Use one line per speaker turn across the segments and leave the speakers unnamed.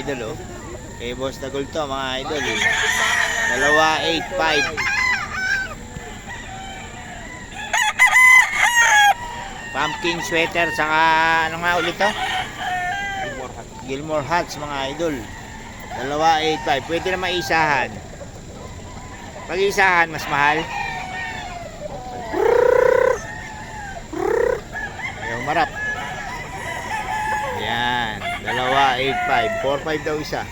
idol, oh. Kay Boss Dagol to, mga idol. Dalawa, 8.5. Pumpkin sweater, saka ano nga ulit to? Gilmore hats, mga idol. Dalawa, 8.5. Pwede na maisahan. Pag isahan, mas mahal. Ayaw marap. Yan. Dalawa, 8.5. 4.5 daw isa.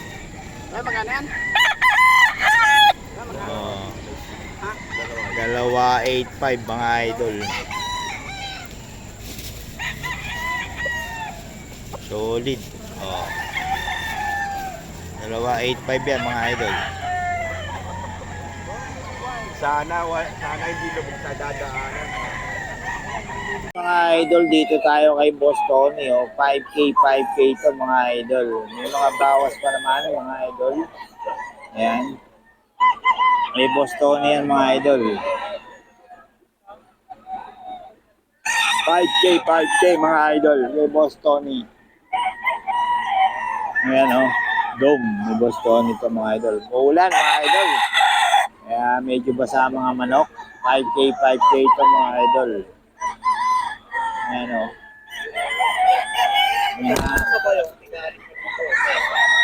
Ay, magkano yan?
Oh. Dalawa, 8.5, mga idol. Solid. Oh. Dalawa, 8.5 yan, mga idol.
Sana hindi lubog sa dadaanan.
Mga idol, dito tayo kay Boss Tony, oh. 5K, 5K to, mga idol. May mga bawas pa naman, mga idol. Ayan. May Boss Tony yan, mga idol. 5K, 5K, mga idol. May Boss Tony. Ayan, oh. Dome. May Boss Tony to, mga idol. Uulan, mga idol. Kaya medyo basa mga manok. 5K, 5K to, mga idol. Ayan, oh.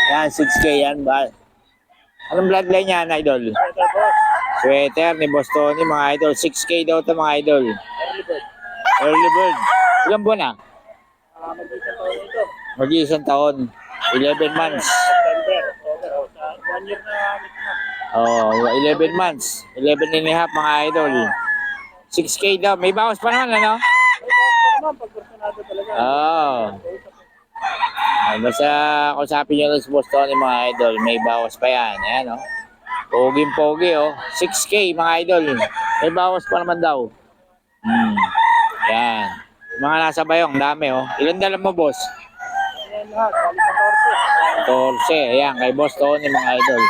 Yan, 6K yan ba? Anong bloodline yan, idol? Sweater ni Boss Tony, mga idol. 6K daw to, mga idol. Early bird. Ilang buwan na?
Mag-isang taon ito.
Mag-iisang taon. 11 months.
September, October. O, sa 1 year na ulit na.
Oh, 11 months. 11 and a half, mga idol. 6K daw. May bawas pa naman, ano?
Ay, bakit pa naman pag personado talaga.
Oo. Basta kusapin nyo lang si Boss Tony, mga idol. May bawas pa yan. Ayan, oh. Poging-pogi, oh. 6K, mga idol. May bawas pa naman daw. Yan. Mga nasa bayong, dami, oh. Ilan dala mo, boss?
Ayan lahat, bali sa
14. Ayan, kay Boss Tony, mga idol.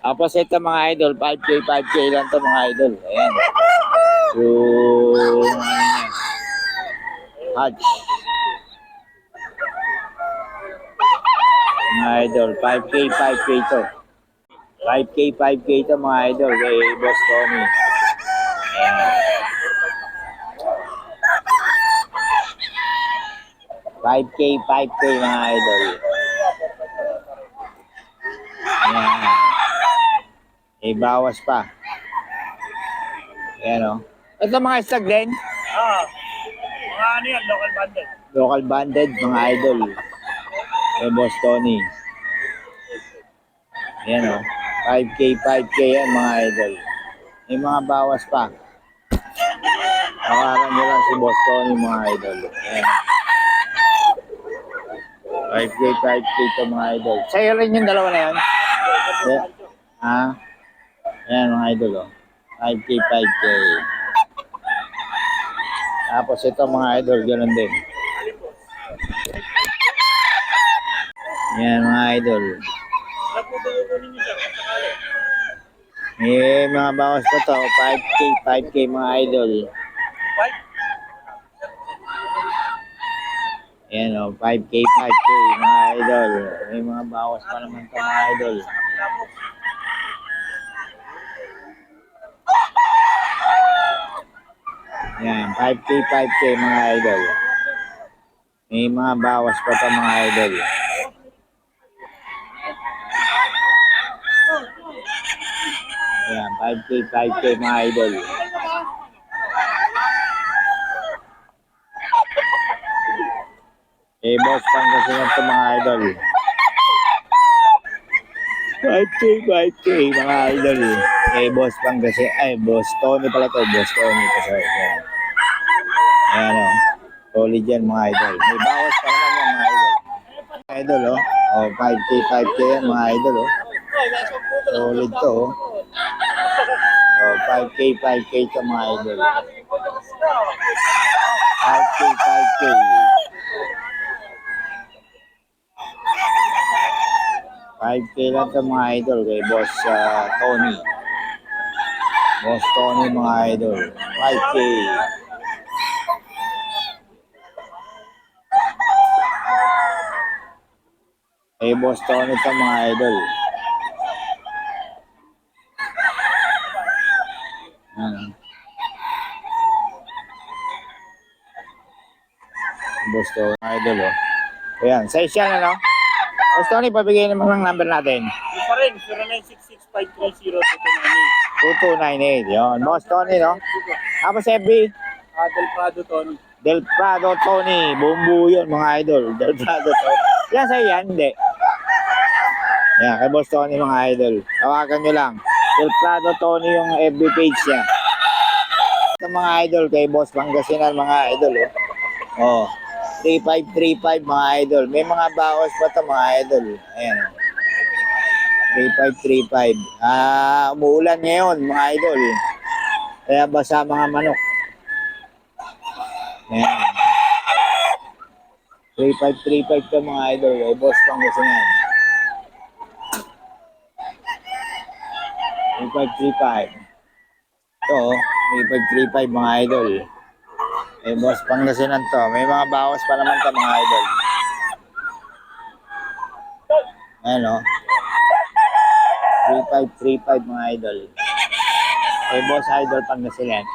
Tapos ito, mga idol, 5K, 5K lang to, mga idol. Ayan. Yung, ano niya, Hodge. Mga idol, 5K, 5K to. 5K, 5K to, mga idol, kay Boss Tony. Ayan. 5K, 5K, mga idol. Ayan. Eh, bawas pa. Ayan, o. Ito mga stag din.
Mga ano yan, local banded.
Local banded, mga idol. Eh, Boss Tony. Ayan, o. 5K, 5K yan, mga idol. May mga bawas pa. Nakaran nyo lang si Boss Tony, mga idol. Ayan. 5K, 5K to, mga idol. Sa'yo rin yung dalawa na yan? Yeah. Ha? Ayan, mga idol, oh. 5K, 5K. Tapos ito, mga idol, ganoon din. Ayan, mga idol.
Wala po ba kukunin niyo siya? Sakali.
May mga bawas pa to. 5K, 5K, mga idol.
5?
Ayan, oh. 5K, 5K, mga idol. May mga bawas pa naman to, mga idol. Ayan, 5K, 5K, mga idol. May mga bawas pa to, mga idol. Ayan, 5K, 5K, mga idol. Eh, boss, Pangasinan to, mga idol. 5K, 5K, mga idol. Eh, boss, Pangasinan. Ay, Boss Tony pala to. Boss Tony. Sorry. Ayan. Ayan, oh. Solid yan, mga idol. May bawas pa naman yan, mga idol. Mga idol, oh. Oh, 5K, 5K yan, mga idol, oh. Solid to, oh. Oh, 5K, 5K to, mga idol. 5K, 5K. 5K lang to, mga idol, kay Boss Tony. Boss Tony, mga idol. 5K. Kay Boss Tony to mga idol. Ayan. Boss Tony mga idol oh. Ayan, size yan ano? Boss Tony, pabigay naman ng number natin.
Yung pa rin, 0966-530-2298.
2298. Yun. Boss Tony, no? Tapos FB,
Del Prado, Tony.
Del Prado Tony. Bumbu yun, mga idol. Del Prado Tony. Yan sa'yo yan, hindi. Yan, kay Boss Tony, mga idol. Tawagan nyo lang. Del Prado Tony yung FB page niya. Ito mga idol, kay Boss Pangasinan, mga idol. Oh. 3535 mga idol. May mga bawas pa ito mga idol. Ayan. 3535. Umuulan ngayon mga idol. Kaya basa mga manok. Ayan. 3535 ito mga idol. Ay Boss Pangasinan. 3535. Ito, 3535 mga idol. Eh, Boss Pangasinan to. May mga bawas pa naman to mga idol. Ayan o. 3535 mga idol. Eh, Boss Idol Pangasinan.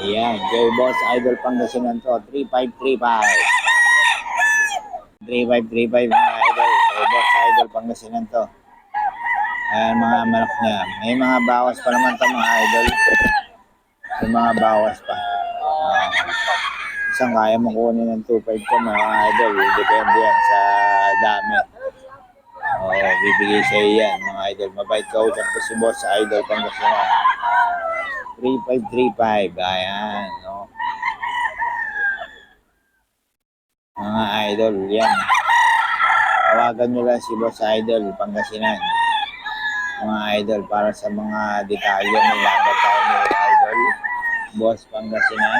Ayan. Kay Boss Idol Pangasinan to. 3535. 3535 mga idol. Kay Boss Idol Pangasinan to. Ayan mga manok niya. May mga bawas pa naman ito mga idol. May mga bawas pa. Isang kaya mo kunin ng 2.5 ko mga idol. Depende yan sa dami. Bibigay sa iyo yan mga idol. Mabait ka usap ko si Boss Idol Pangasinan. 3535. Ayan. No? Mga idol. Yan. Tawagan nyo lang si Boss Idol Pangasinan. Mga idol para sa mga detalye may number tayo ni idol Boss Pangasinan.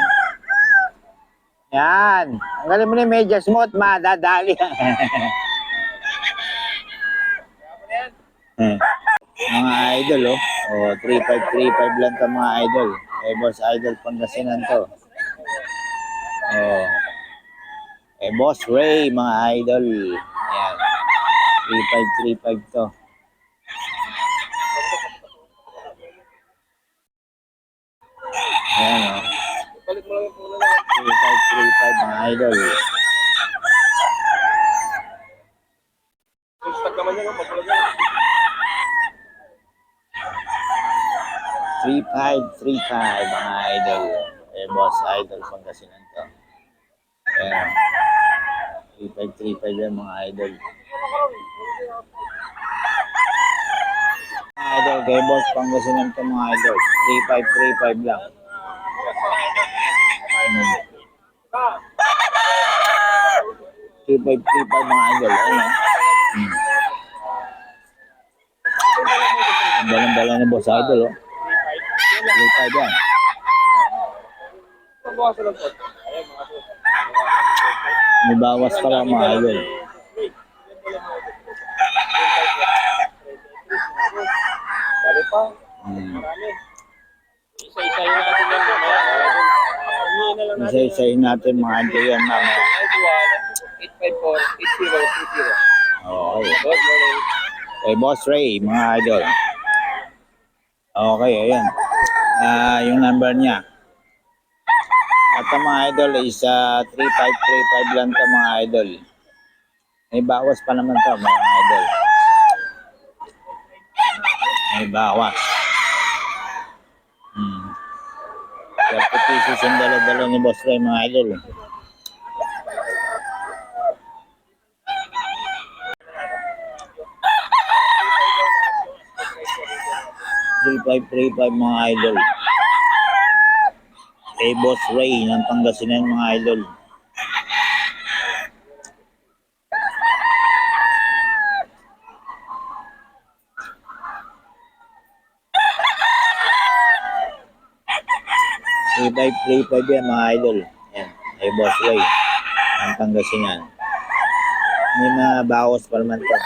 Yan. Ang galing mo na yung medyas mo at madadali. Mga idol oh. 3535 lang to mga idol. Eh Boss Idol Pangasinan to. Eh Boss Ray mga idol. Yan. 3535 to. Ayan o.
Balik mo lang po na
3535 mga idol.
Stag naman yan, pagkulang yan.
3535 mga idol. Eh, Boss Idol Pangasinan to. Ayan. 3535 yan mga idol. Mga idol, kay Boss Pangasinan to mga idol. 3535 lang. 3535 mga idol. Ayan o. Ang dalang-dala ni Boss Idol oh. 35 yan.
Pagbawasan lang po. Ayan mga po.
May bawas pa lang mga idol.
Bali pa.
Hmm.
Marami. Isa-isahin natin yan. Humihin na lang natin.
Isa-isahin natin mga idol yan mamaya.
854-8020.
Okay.
Good morning.
Kay Boss Ray, mga idol. Okay, ayan. Yung number niya. At ang mga idol is 3535 lang to mga idol. May bawas pa naman to mga idol. May bawas. 30 pesos yung dala-dala ni Boss Ray mga idol. $3535 mga idol. Kay Boss Ray ng Pangasinan mga idol. $3535 yan mga idol. Yan. Kay Boss Ray ng Pangasinan. May mga bawas pa naman to.